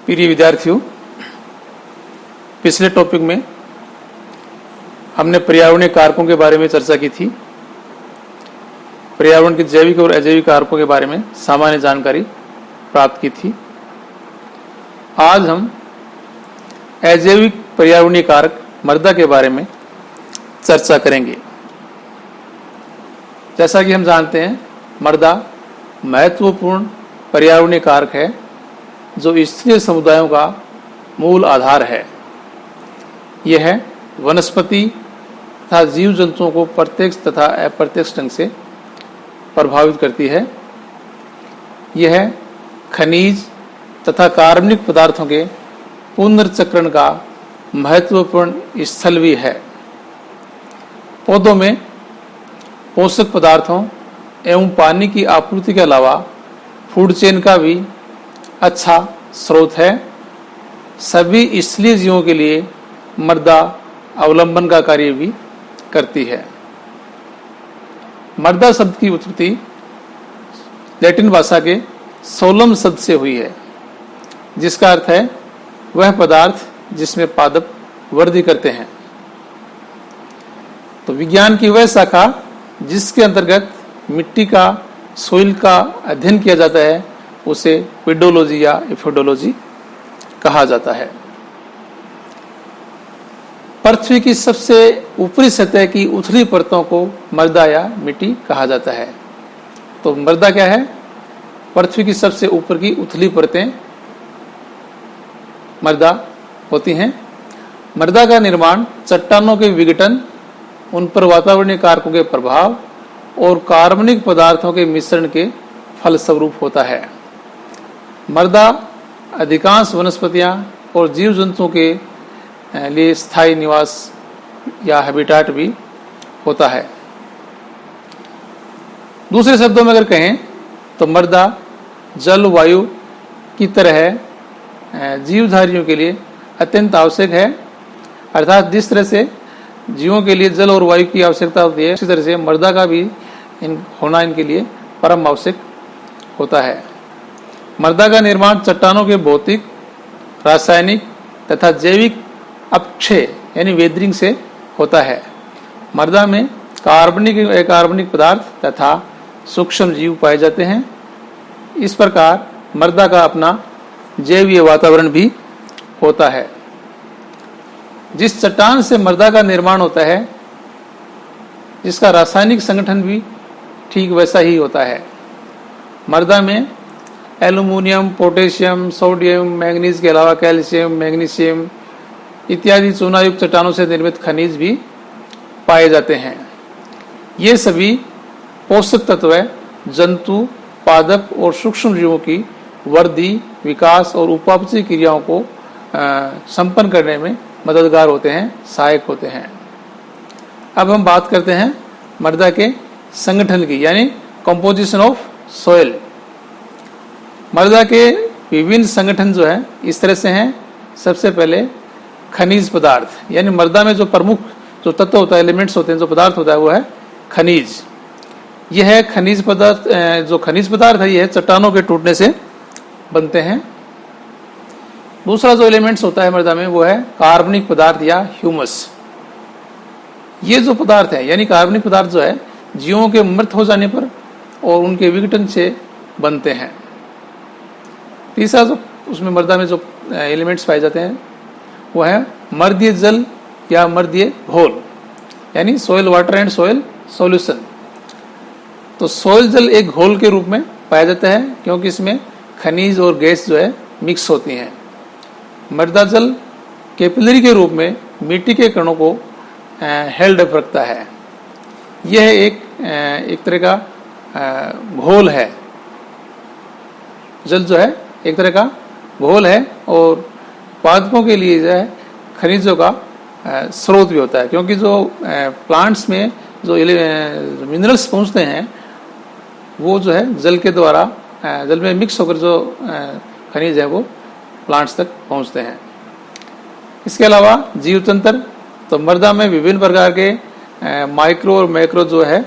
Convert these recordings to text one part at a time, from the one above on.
प्रिय विद्यार्थियों, पिछले टॉपिक में हमने पर्यावरणीय कारकों के बारे में चर्चा की थी। पर्यावरण के जैविक और अजैविक कारकों के बारे में सामान्य जानकारी प्राप्त की थी। आज हम अजैविक पर्यावरणीय कारक मृदा के बारे में चर्चा करेंगे। जैसा कि हम जानते हैं, मृदा महत्वपूर्ण पर्यावरणीय कारक है जो स्थलीय समुदायों का मूल आधार है। यह वनस्पति तथा जीव जंतुओं को प्रत्यक्ष तथा अप्रत्यक्ष ढंग से प्रभावित करती है। यह खनिज तथा कार्बनिक पदार्थों के पुनर्चक्रण का महत्वपूर्ण स्थल भी है। पौधों में पोषक पदार्थों एवं पानी की आपूर्ति के अलावा फूड चेन का भी अच्छा स्रोत है। सभी स्थलीय जीवों के लिए मृदा अवलंबन का कार्य भी करती है। मृदा शब्द की उत्पत्ति लैटिन भाषा के सोलम शब्द से हुई है, जिसका अर्थ है वह पदार्थ जिसमें पादप वृद्धि करते हैं। तो विज्ञान की वह शाखा जिसके अंतर्गत मिट्टी का, सोइल का अध्ययन किया जाता है, उसे पेडोलॉजी या एफोडोलॉजी कहा जाता है। पृथ्वी की सबसे ऊपरी सतह की उथली परतों को मृदा या मिट्टी कहा जाता है। तो मृदा क्या है? पृथ्वी की सबसे ऊपर की उथली परतें मृदा होती हैं। मृदा का निर्माण चट्टानों के विघटन, उन पर वातावरणीय कारकों के प्रभाव और कार्बनिक पदार्थों के मिश्रण के फलस्वरूप होता है। मृदा अधिकांश वनस्पतियां और जीव जंतुओं के लिए स्थायी निवास या हैबिटाट भी होता है। दूसरे शब्दों में अगर कहें तो मृदा जल वायु की तरह जीवधारियों के लिए अत्यंत आवश्यक है। अर्थात जिस तरह से जीवों के लिए जल और वायु की आवश्यकता होती है, उसी तरह से मृदा का भी होना इनके लिए परम आवश्यक होता है। मृदा का निर्माण चट्टानों के भौतिक, रासायनिक तथा जैविक अपक्षय यानी वेदरिंग से होता है। मृदा में कार्बनिक अकार्बनिक पदार्थ तथा सूक्ष्म जीव पाए जाते हैं। इस प्रकार मृदा का अपना जैवीय वातावरण भी होता है। जिस चट्टान से मृदा का निर्माण होता है, जिसका रासायनिक संगठन भी ठीक वैसा ही होता है। मृदा में एल्युमिनियम, पोटेशियम, सोडियम, मैंगनीज के अलावा कैल्शियम, मैग्नीशियम इत्यादि चूनायुक्त चट्टानों से निर्मित खनिज भी पाए जाते हैं। ये सभी पोषक तत्व जंतु, पादप और सूक्ष्म जीवों की वृद्धि, विकास और उपापचय क्रियाओं को संपन्न करने में मददगार होते हैं, सहायक होते हैं। अब हम बात करते हैं मृदा के संगठन की, यानी कंपोजिशन ऑफ सॉइल। मृदा के विभिन्न संगठन जो है इस तरह से हैं। सबसे पहले खनिज पदार्थ, यानी मृदा में जो प्रमुख जो तत्व होता है, एलिमेंट्स होते हैं, जो पदार्थ होता है, वो है खनिज। यह है खनिज पदार्थ। जो खनिज पदार्थ है, यह चट्टानों के टूटने से बनते हैं। दूसरा जो एलिमेंट्स होता है मृदा में, वो है कार्बनिक पदार्थ या ह्यूमस। ये जो पदार्थ है, यानी कार्बनिक पदार्थ जो है, जीवों के मृत हो जाने पर और उनके विघटन से बनते हैं। तीसरा जो उसमें मृदा में जो एलिमेंट्स पाए जाते हैं, वो है मर्दीय जल या मर्दीय घोल, यानी soil water and soil solution. तो सोइल जल एक घोल के रूप में पाया जाता है, क्योंकि इसमें खनिज और गैस जो है मिक्स होती हैं। मृदा जल कैपिलरी के रूप में मिट्टी के कणों को हेल्ड अप रखता है। यह एक तरह का घोल है। जल जो है एक तरह का घोल है और पादपों के लिए जो है खनिजों का स्रोत भी होता है, क्योंकि जो प्लांट्स में जो मिनरल्स पहुंचते हैं, वो जो है जल के द्वारा, जल में मिक्स होकर जो खनिज है वो प्लांट्स तक पहुंचते हैं। इसके अलावा जीव तंत्र, तो मृदा में विभिन्न प्रकार के माइक्रो और मैक्रो जो है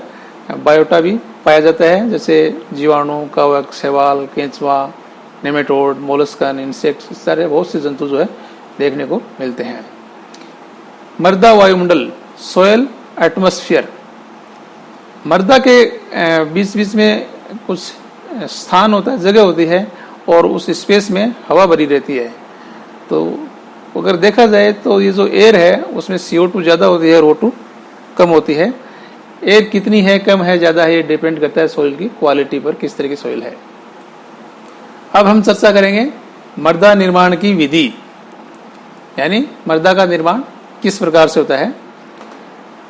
बायोटा भी पाया जाता है, जैसे जीवाणु, कवक, शैवाल, केंचुआ नेमेटोड, मोलस्कन, इंसेक्ट, इस सारे बहुत से जंतु जो है देखने को मिलते हैं। मृदा वायुमंडल, सोयल एटमॉस्फेयर, मृदा के बीच बीच में कुछ स्थान होता है, जगह होती है, और उस स्पेस में हवा भरी रहती है। तो अगर देखा जाए तो ये जो एयर है उसमें CO2 ज़्यादा होती है और O2 कम होती है। एयर कितनी है, कम है, ज़्यादा है, ये डिपेंड करता है सॉइल की क्वालिटी पर, किस तरह की सॉइल है। अब हम चर्चा करेंगे मृदा निर्माण की विधि, यानी मृदा का निर्माण किस प्रकार से होता है।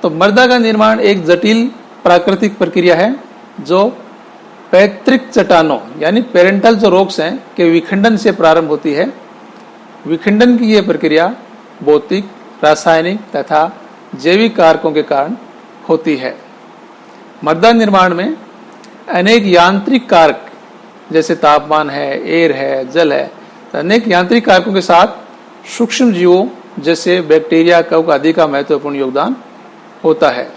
तो मृदा का निर्माण एक जटिल प्राकृतिक प्रक्रिया है जो पैतृक चट्टानों यानी पेरेंटल जो रॉक्स हैं के विखंडन से प्रारंभ होती है। विखंडन की यह प्रक्रिया भौतिक, रासायनिक तथा जैविक कारकों के कारण होती है। मृदा निर्माण में अनेक यांत्रिक कारक जैसे तापमान है, एयर है, जल है, तो अनेक यांत्रिक कारकों के साथ सूक्ष्म जीवों जैसे बैक्टीरिया, कवक आदि का महत्वपूर्ण योगदान होता है।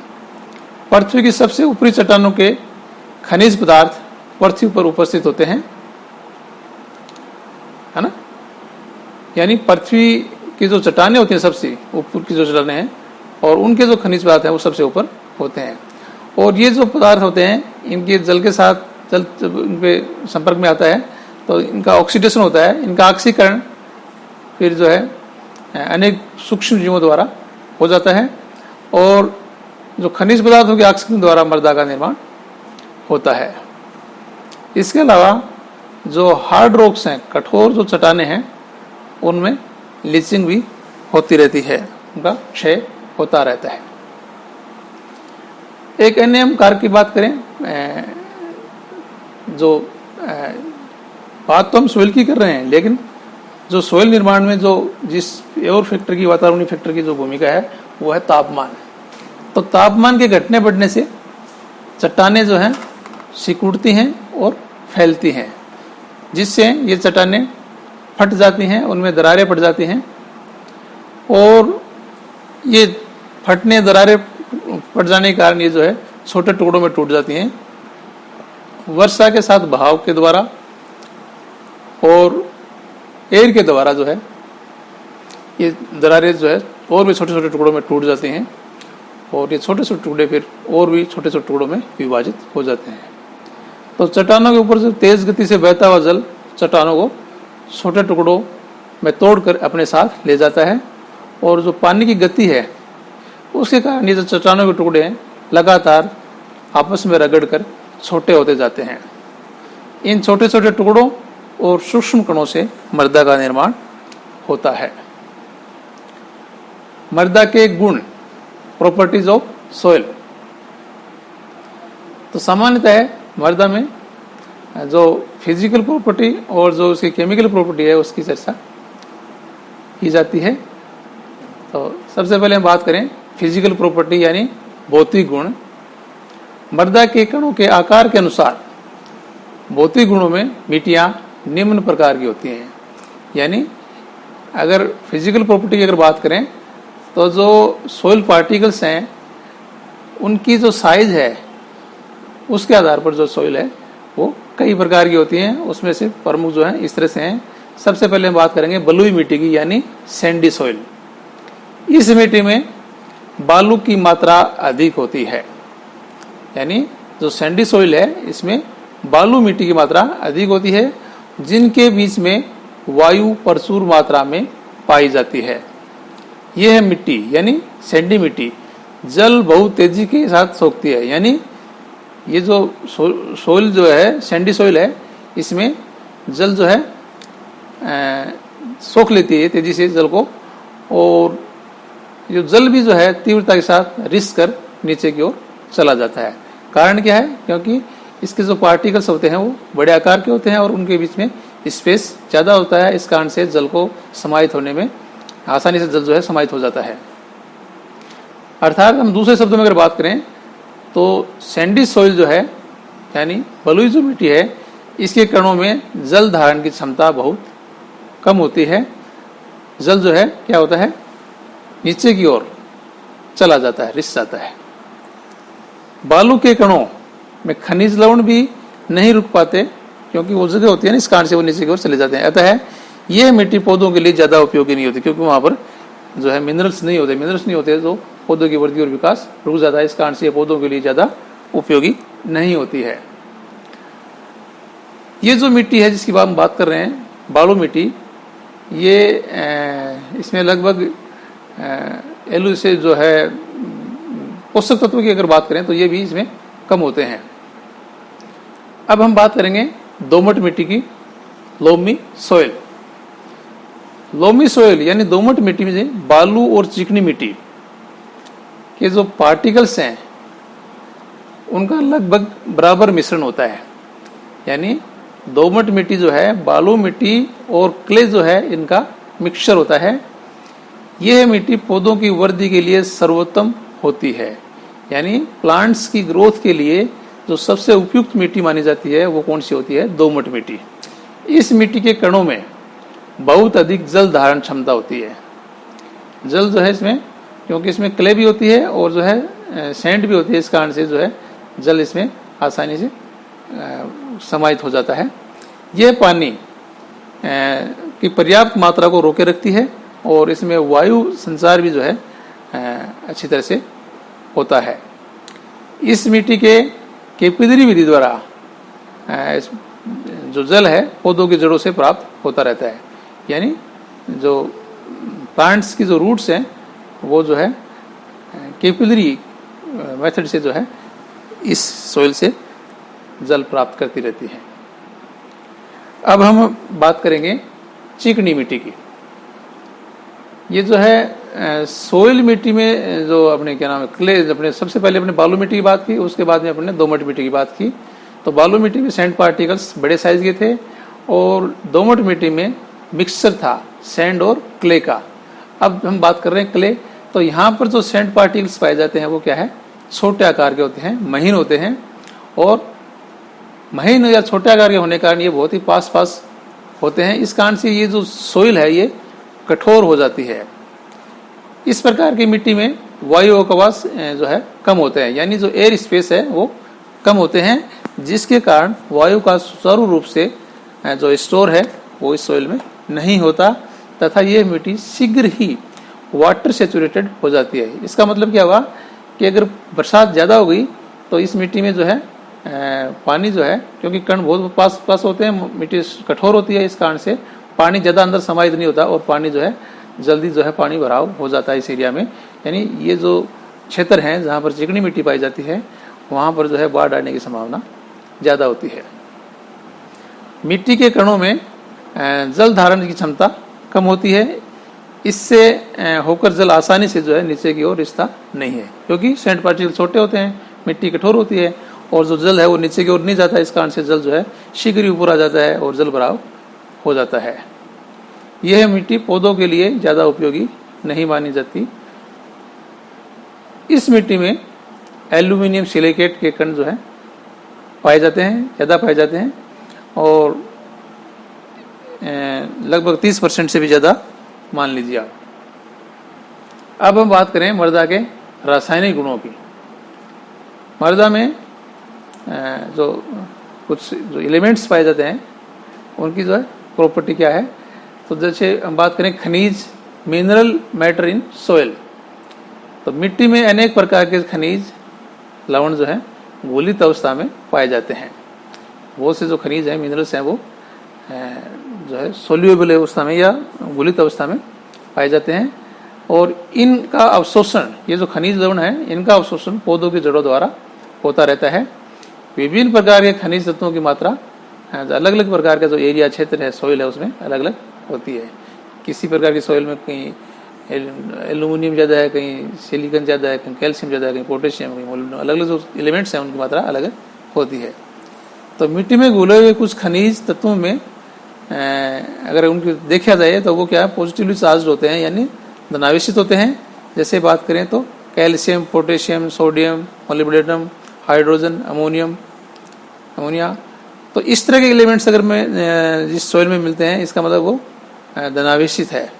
पृथ्वी की सबसे ऊपरी चट्टानों के खनिज पदार्थ पृथ्वी पर उपस्थित होते हैं, है ना। यानी पृथ्वी की जो चट्टानें होती हैं, सबसे ऊपर की जो चट्टानें हैं, और उनके जो खनिज पदार्थ हैं वो सबसे ऊपर होते हैं। और ये जो पदार्थ होते हैं इनके जल के साथ, जल इनके संपर्क में आता है तो इनका ऑक्सीडेशन होता है, इनका ऑक्सीकरण फिर जो है अनेक सूक्ष्म जीवों द्वारा हो जाता है, और जो खनिज पदार्थों के ऑक्सीकरण द्वारा मृदा का निर्माण होता है। इसके अलावा जो हार्ड रॉक्स हैं, कठोर जो चट्टानें हैं, उनमें लीचिंग भी होती रहती है, उनका क्षय होता रहता है। एक अन्य हम कारक की बात करें, जो बात तो हम सोइल की कर रहे हैं, लेकिन जो सोइल निर्माण में जो जिस एयर फैक्टर की, वातावरणीय फैक्टर की जो भूमिका है वो है तापमान। तो तापमान के घटने बढ़ने से चट्टानें जो हैं सिकुड़ती हैं और फैलती हैं, जिससे ये चट्टानें फट जाती हैं, उनमें दरारें पड़ जाती हैं, और ये फटने, दरारें पड़ जाने के कारण ये जो है छोटे टुकड़ों में टूट जाती हैं। वर्षा के साथ बहाव के द्वारा और एयर के द्वारा जो है ये दरारें जो है और भी छोटे छोटे टुकड़ों में टूट जाती हैं, और ये छोटे छोटे टुकड़े फिर और भी छोटे छोटे टुकड़ों में विभाजित हो जाते हैं। तो चट्टानों के ऊपर से तेज गति से बहता हुआ जल चट्टानों को छोटे टुकड़ों में तोड़कर अपने साथ ले जाता है, और जो पानी की गति है उसके कारण ये जो चट्टानों के टुकड़े हैं लगातार आपस में रगड़कर छोटे होते जाते हैं। इन छोटे छोटे टुकड़ों और सूक्ष्म कणों से मृदा का निर्माण होता है। मृदा के गुण, प्रॉपर्टीज ऑफ सोइल। तो सामान्यतः मृदा में जो फिजिकल प्रॉपर्टी और जो उसकी केमिकल प्रॉपर्टी है उसकी चर्चा की जाती है। तो सबसे पहले हम बात करें फिजिकल प्रॉपर्टी यानी भौतिक गुण। मृदा के कणों के आकार के अनुसार भौतिक गुणों में मिट्टियाँ निम्न प्रकार की होती हैं। यानी अगर फिजिकल प्रॉपर्टी की अगर बात करें तो जो सोइल पार्टिकल्स हैं उनकी जो साइज है उसके आधार पर जो सोइल है वो कई प्रकार की होती हैं। उसमें से प्रमुख जो है इस तरह से हैं। सबसे पहले हम बात करेंगे बलुई मिट्टी की यानी सैंडी सोइल। इस मिट्टी में बालू की मात्रा अधिक होती है, यानी जो सैंडी सोइल है इसमें बालू मिट्टी की मात्रा अधिक होती है, जिनके बीच में वायु प्रचुर मात्रा में पाई जाती है। यह है मिट्टी यानी सैंडी मिट्टी। जल बहुत तेजी के साथ सोखती है, यानी ये जो सोइल जो है सैंडी सोइल है इसमें जल जो है सोख लेती है तेजी से जल को, और जो जल भी जो है तीव्रता के साथ रिस कर नीचे की ओर चला जाता है। कारण क्या है? क्योंकि इसके जो पार्टिकल्स होते हैं वो बड़े आकार के होते हैं और उनके बीच में स्पेस ज़्यादा होता है। इस कारण से जल को समाहित होने में आसानी से जल जो है समाहित हो जाता है। अर्थात हम दूसरे शब्दों में अगर बात करें तो सैंडी सोइल जो है यानी बलुई जो मिट्टी है इसके कणों में जल धारण की क्षमता बहुत कम होती है। जल जो है क्या होता है नीचे की ओर चला जाता है, रिस जाता है। बालू के कणों में खनिज लवण भी नहीं रुक पाते क्योंकि वो जगह होती है ना इस कारण से वो नीचे की ओर चले जाते हैं। अतः यह मिट्टी पौधों के लिए ज़्यादा उपयोगी नहीं होती, क्योंकि वहाँ पर जो है मिनरल्स नहीं होते तो पौधों की वृद्धि और विकास रुक जाता है। इस कारण से ये पौधों के लिए ज़्यादा उपयोगी नहीं होती है। ये जो मिट्टी है जिसकी हम बात कर रहे हैं, बालू मिट्टी, ये इसमें लगभग एलू से जो है पोषक तत्व की अगर बात करें तो ये भी इसमें कम होते हैं। अब हम बात करेंगे दोमट मिट्टी की, लोमी सोइल। लोमी सोइल यानी दोमट मिट्टी में से बालू और चिकनी मिट्टी के जो पार्टिकल्स हैं उनका लगभग बराबर मिश्रण होता है। यानी दोमट मिट्टी जो है, बालू मिट्टी और क्ले जो है, इनका मिक्सचर होता है। यह मिट्टी पौधों की वृद्धि के लिए सर्वोत्तम होती है। यानी प्लांट्स की ग्रोथ के लिए जो सबसे उपयुक्त मिट्टी मानी जाती है वो कौन सी होती है? दोमट मिट्टी। इस मिट्टी के कणों में बहुत अधिक जल धारण क्षमता होती है। जल जो है इसमें, क्योंकि इसमें क्ले भी होती है और जो है सैंड भी होती है, इस कारण से जो है जल इसमें आसानी से समाहित हो जाता है। यह पानी की पर्याप्त मात्रा को रोके रखती है और इसमें वायु संचार भी जो है अच्छी तरह से होता है। इस मिट्टी के केपिलरी विधि द्वारा जो जल है पौधों की जड़ों से प्राप्त होता रहता है। यानी जो प्लांट्स की जो रूट्स हैं वो जो है केपिलरी मेथड से जो है इस सोइल से जल प्राप्त करती रहती है। अब हम बात करेंगे चिकनी मिट्टी की। ये जो है सोइल मिट्टी में जो अपने क्या नाम है क्ले, अपने सबसे पहले अपने बालू मिट्टी की बात की, उसके बाद में अपने दोमट मिट्टी की बात की। तो बालू मिट्टी में सैंड पार्टिकल्स बड़े साइज के थे और दोमट मिट्टी में मिक्सचर था सैंड और क्ले का। अब हम बात कर रहे हैं क्ले, तो यहाँ पर जो सैंड पार्टिकल्स पाए जाते हैं वो क्या है? छोटे आकार के होते हैं, महीन होते हैं। और महीन या छोटे आकार के होने के कारण ये बहुत ही पास होते हैं। इस कारण से ये जो सोइल है ये कठोर हो जाती है। इस प्रकार की मिट्टी में वायु अवकाश जो है कम होते हैं, यानी जो एयर स्पेस है वो कम होते हैं, जिसके कारण वायु का सुचारू रूप से जो स्टोर है वो इस सोइल में नहीं होता तथा ये मिट्टी शीघ्र ही वाटर सेचुरेटेड हो जाती है। इसका मतलब क्या हुआ कि अगर बरसात ज़्यादा हो गई तो इस मिट्टी में जो है पानी जो है, क्योंकि कण बहुत पास होते हैं, मिट्टी कठोर होती है, इस कारण से पानी ज़्यादा अंदर समाहित नहीं होता और पानी जो है जल्दी जो है पानी भराव हो जाता है इस एरिया में। यानी ये जो क्षेत्र हैं जहाँ पर चिकनी मिट्टी पाई जाती है वहाँ पर जो है बाढ़ आने की संभावना ज़्यादा होती है। मिट्टी के कणों में जल धारण की क्षमता कम होती है, इससे होकर जल आसानी से जो है नीचे की ओर रिश्ता नहीं है, क्योंकि सैंड पार्टिकल छोटे होते हैं, मिट्टी कठोर होती है और जो जल है वो नीचे की ओर नहीं जाता। इस कारण से जल जो है शीघ्र ही ऊपर आ जाता है और जल भराव हो जाता है। यह मिट्टी पौधों के लिए ज़्यादा उपयोगी नहीं मानी जाती। इस मिट्टी में एल्यूमिनियम सिलिकेट के कण जो है पाए जाते हैं, ज़्यादा पाए जाते हैं और लगभग 30% से भी ज़्यादा मान लीजिए आप। अब हम बात करें मृदा के रासायनिक गुणों की। मृदा में जो कुछ जो एलिमेंट्स पाए जाते हैं उनकी जो है प्रॉपर्टी क्या है, तो जैसे हम बात करें खनिज, मिनरल मैटर इन सोइल, तो मिट्टी में अनेक प्रकार के खनिज लवण जो है घुलित अवस्था में पाए जाते हैं। बहुत से जो खनिज हैं, मिनरल्स हैं, वो जो है सोल्यूबल अवस्था में या घुलित अवस्था में पाए जाते हैं और इनका अवशोषण, ये जो खनिज लवण है इनका अवशोषण पौधों की जड़ों द्वारा होता रहता है। विभिन्न प्रकार के खनिज तत्वों की मात्रा अलग अलग प्रकार का जो एरिया क्षेत्र है, सोइल है, उसमें अलग अलग होती है। किसी प्रकार की सोइल में कहीं एल्यूमिनियम ज़्यादा है, कहीं सिलिकॉन ज़्यादा है, कहीं कैल्शियम ज़्यादा है, कहीं पोटेशियम, कहीं मोलिब्डेनम, अलग अलग जो एलिमेंट्स हैं उनकी मात्रा अलग अलग होती है। तो मिट्टी में घुले हुए कुछ खनिज तत्वों में अगर उनकी देखा जाए तो वो क्या है, पॉजिटिवली चार्ज होते हैं, यानी धनावेशित होते हैं। जैसे बात करें तो calcium, potassium, sodium, molybdenum, hydrogen, ammonia, तो इस तरह के एलिमेंट्स अगर में जिस सोइल में मिलते हैं इसका मतलब वो धनावेशित है,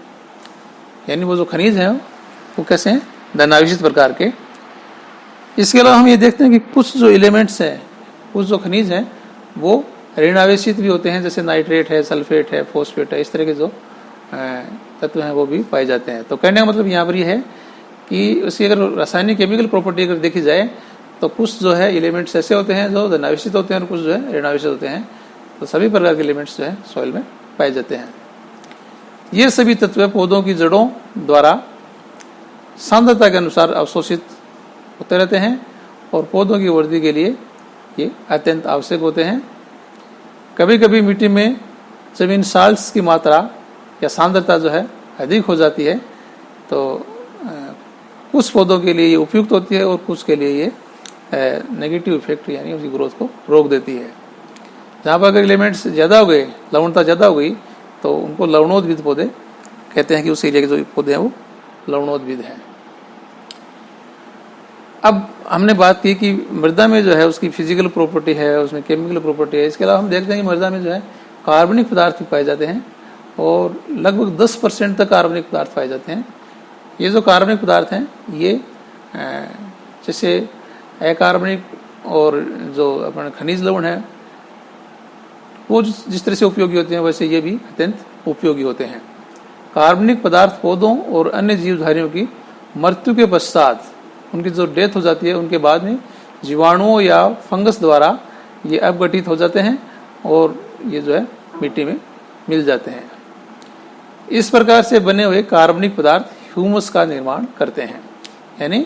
यानी वो जो खनिज हैं वो कैसे हैं, धनावेशित प्रकार के। इसके अलावा हम ये देखते हैं कि कुछ जो एलिमेंट्स हैं, कुछ जो खनिज हैं वो ऋणावेशित भी होते हैं, जैसे नाइट्रेट है, सल्फेट है, फॉस्फेट है, इस तरह के जो तत्व हैं वो भी पाए जाते हैं। तो कहने का मतलब यहाँ पर ये है कि उसकी अगर रासायनिक केमिकल प्रॉपर्टी अगर देखी जाए तो कुछ जो है एलिमेंट्स ऐसे होते हैं जो धनावेशित होते हैं और कुछ जो है ऋणावेशित होते हैं। तो सभी प्रकार के एलिमेंट्स जो है सॉइल में पाए जाते हैं। ये सभी तत्व पौधों की जड़ों द्वारा सांद्रता के अनुसार अवशोषित होते रहते हैं और पौधों की वृद्धि के लिए ये अत्यंत आवश्यक होते हैं। कभी कभी मिट्टी में जब इन साल्ट्स की मात्रा या सांद्रता जो है अधिक हो जाती है तो कुछ पौधों के लिए ये उपयुक्त होती है और कुछ के लिए ये नेगेटिव इफेक्ट यानी उसकी ग्रोथ को रोक देती है। जहाँ पर अगर एलिमेंट्स ज़्यादा हो गए, लवणता ज़्यादा हो गई, तो उनको लवणोद्भिद पौधे कहते हैं कि उस एरिया के जो पौधे हैं वो लवणोद्भिद हैं। अब हमने बात की कि मृदा में जो है उसकी फिजिकल प्रॉपर्टी है, उसमें केमिकल प्रॉपर्टी है। इसके अलावा हम देखते हैं कि मृदा में जो है कार्बनिक पदार्थ पाए जाते हैं और लगभग 10% तक कार्बनिक पदार्थ पाए जाते हैं। ये जो कार्बनिक पदार्थ हैं ये जैसे अकार्बनिक और जो अपना खनिज लवण है वो जिस तरह से उपयोगी होते हैं वैसे ये भी अत्यंत उपयोगी होते हैं। कार्बनिक पदार्थ पौधों और अन्य जीवधारियों की मृत्यु के पश्चात, उनकी जो डेथ हो जाती है उनके बाद में जीवाणुओं या फंगस द्वारा ये अपघटित हो जाते हैं और ये जो है मिट्टी में मिल जाते हैं। इस प्रकार से बने हुए कार्बनिक पदार्थ ह्यूमस का निर्माण करते हैं, यानी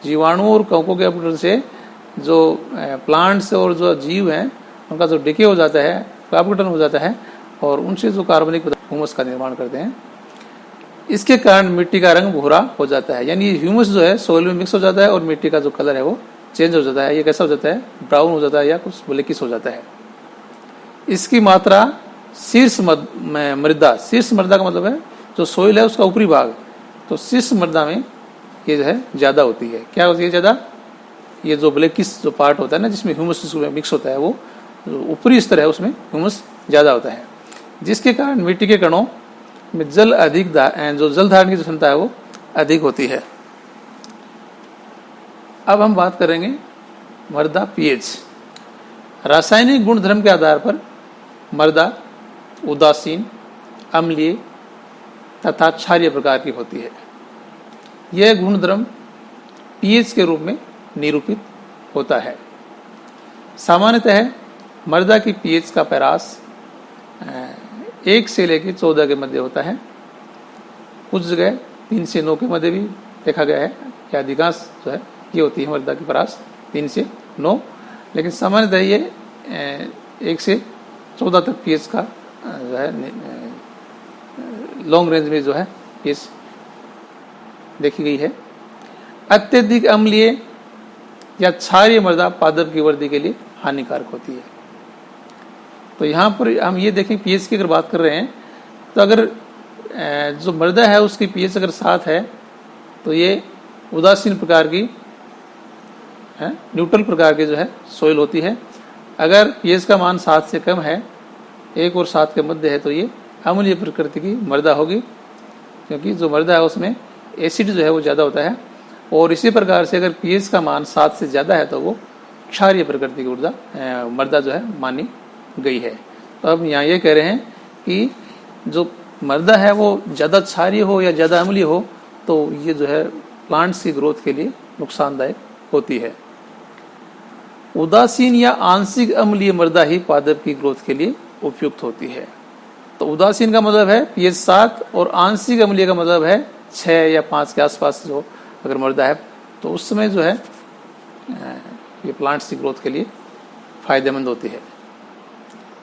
जीवाणुओं और कवकों के अपघटन से जो प्लांट्स और जो जीव हैं उनका जो डिके हो जाता है, अपघटन हो जाता है और उनसे जो कार्बनिक पदार्थ ह्यूमस का निर्माण करते हैं। इसके कारण मिट्टी का रंग भूरा हो जाता है, यानी ह्यूमस जो है सोइल में मिक्स हो जाता है और मिट्टी का जो कलर है वो चेंज हो जाता है। ये कैसा हो जाता है, ब्राउन हो जाता है या कुछ ब्लैकिश हो जाता है। इसकी मात्रा शीर्ष मृदा, शीर्ष मृदा का मतलब है जो सोइल है उसका ऊपरी भाग, तो शीर्ष मृदा में ये जो है ज़्यादा होती है। क्या होती है ज़्यादा, ये जो ब्लैकिश जो पार्ट होता है ना जिसमें ह्यूमस मिक्स होता है वो जो ऊपरी स्तर है उसमें ह्यूमस ज़्यादा होता है, जिसके कारण मिट्टी के कणों में जल अधिक जो जल धारण की जो क्षमता है वो अधिक होती है। अब हम बात करेंगे मृदा पीएच। रासायनिक गुणधर्म के आधार पर मृदा उदासीन, अम्लीय तथा क्षारीय प्रकार की होती है। यह गुणधर्म पीएच के रूप में निरूपित होता है। सामान्यतः मृदा की पीएच का पैरास 1 से लेकर 14 के मध्य होता है। कुछ जगह 3 से 9 के मध्य भी देखा गया है कि अधिकांश जो है ये होती है मृदा की पैरास 3 से 9, लेकिन सामान्यतः ये 1 से 14 तक पीएच का जो है लॉन्ग रेंज में जो है पीएच देखी गई है। अत्यधिक अम्लीय या क्षारीय मृदा पादप की वृद्धि के लिए हानिकारक होती है। तो यहाँ पर हम ये देखें पीएच की अगर बात कर रहे हैं तो अगर जो मृदा है उसकी पीएच अगर 7 है तो ये उदासीन प्रकार की है, न्यूट्रल प्रकार की जो है सोइल होती है। अगर पीएच का मान 7 से कम है, 1 और 7 के मध्य है, तो ये अम्लीय प्रकृति की मृदा होगी, क्योंकि जो मृदा है उसमें एसिड जो है वो ज़्यादा होता है। और इसी प्रकार से अगर पीएच का मान 7 से ज़्यादा है तो वो क्षारीय प्रकृति की मृदा जो है मानी गई है। तो अब यहाँ ये कह रहे हैं कि जो मृदा है वो ज़्यादा क्षारीय हो या ज़्यादा अम्लीय हो तो ये जो है प्लांट्स की ग्रोथ के लिए नुकसानदायक होती है। उदासीन या आंशिक अम्लीय मृदा ही पादप की ग्रोथ के लिए उपयुक्त होती है। तो उदासीन का मतलब है पीएच 7 और आंशिक अम्लीय का मतलब है 6 या 5 के आसपास जो अगर मृदा है तो उस समय जो है ये प्लांट्स की ग्रोथ के लिए फायदेमंद होती है।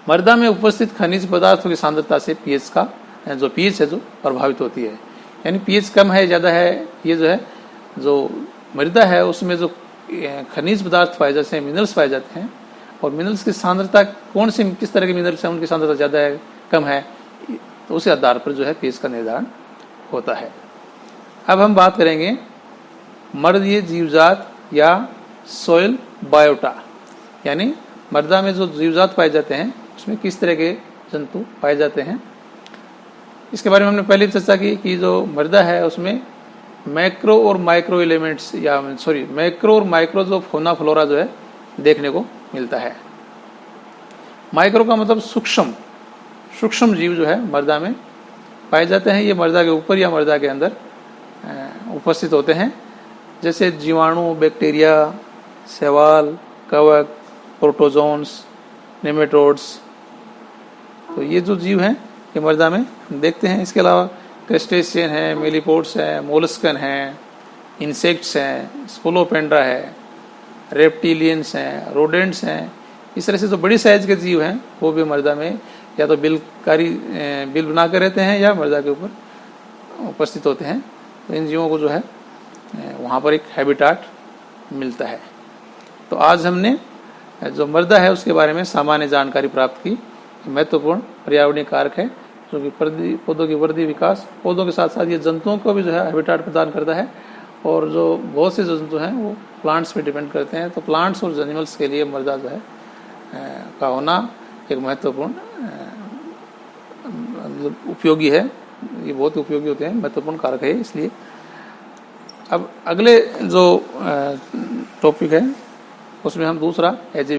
मृदा में उपस्थित खनिज पदार्थों की सांद्रता से पीएच का जो पीएच है जो प्रभावित होती है। यानी पीएच कम है ज़्यादा है, ये जो है जो मृदा है उसमें जो खनिज पदार्थ पाए जाते हैं, मिनरल्स पाए जाते हैं, और मिनरल्स की सांद्रता कौन से किस तरह के मिनरल्स हैं उनकी सांद्रता ज़्यादा है कम है, तो उसी आधार पर जो है पीएच का निर्धारण होता है। अब हम बात करेंगे मृदीय जीवजात या सोइल बायोटा, यानी मृदा में जो जीवजात पाए जाते हैं उसमें किस तरह के जंतु पाए जाते हैं। इसके बारे में हमने पहले चर्चा की कि जो मृदा है उसमें मैक्रो और माइक्रो एलिमेंट्स या मैक्रो और माइक्रो जो फौना फ्लोरा जो है देखने को मिलता है। माइक्रो का मतलब सूक्ष्म जीव जो है मृदा में पाए जाते हैं। ये मृदा के ऊपर या मृदा के अंदर उपस्थित होते हैं, जैसे जीवाणु, बैक्टीरिया, शैवाल, कवक, प्रोटोजोन्स, नेमेटोड्स। तो ये जो जीव हैं ये मृदा में देखते हैं। इसके अलावा क्रस्टेशियन है, मिलीपोड्स है, मोलस्कन है, इंसेक्ट्स हैं, स्पोलोपेंड्रा है, रेप्टिलियंस हैं, रोडेंट्स हैं। इस तरह से जो बड़ी साइज के जीव हैं वो भी मृदा में या तो बिल बना कर रहते हैं या मृदा के ऊपर उपस्थित होते हैं। तो इन जीवों को जो है वहाँ पर एक हैबिटाट मिलता है। तो आज हमने जो मृदा है उसके बारे में सामान्य जानकारी प्राप्त की। महत्वपूर्ण पर्यावरणीय कारक है जो कि पौधों की वृद्धि, विकास, पौधों के साथ साथ ये जंतुओं को भी जो है हैबिटाट प्रदान करता है। और जो बहुत से जंतु हैं वो प्लांट्स पे डिपेंड करते हैं। तो प्लांट्स और एनिमल्स के लिए मृदा जो है का होना एक महत्वपूर्ण उपयोगी है। ये बहुत उपयोगी होते हैं, महत्वपूर्ण कारक है। इसलिए अब अगले जो टॉपिक है उसमें हम दूसरा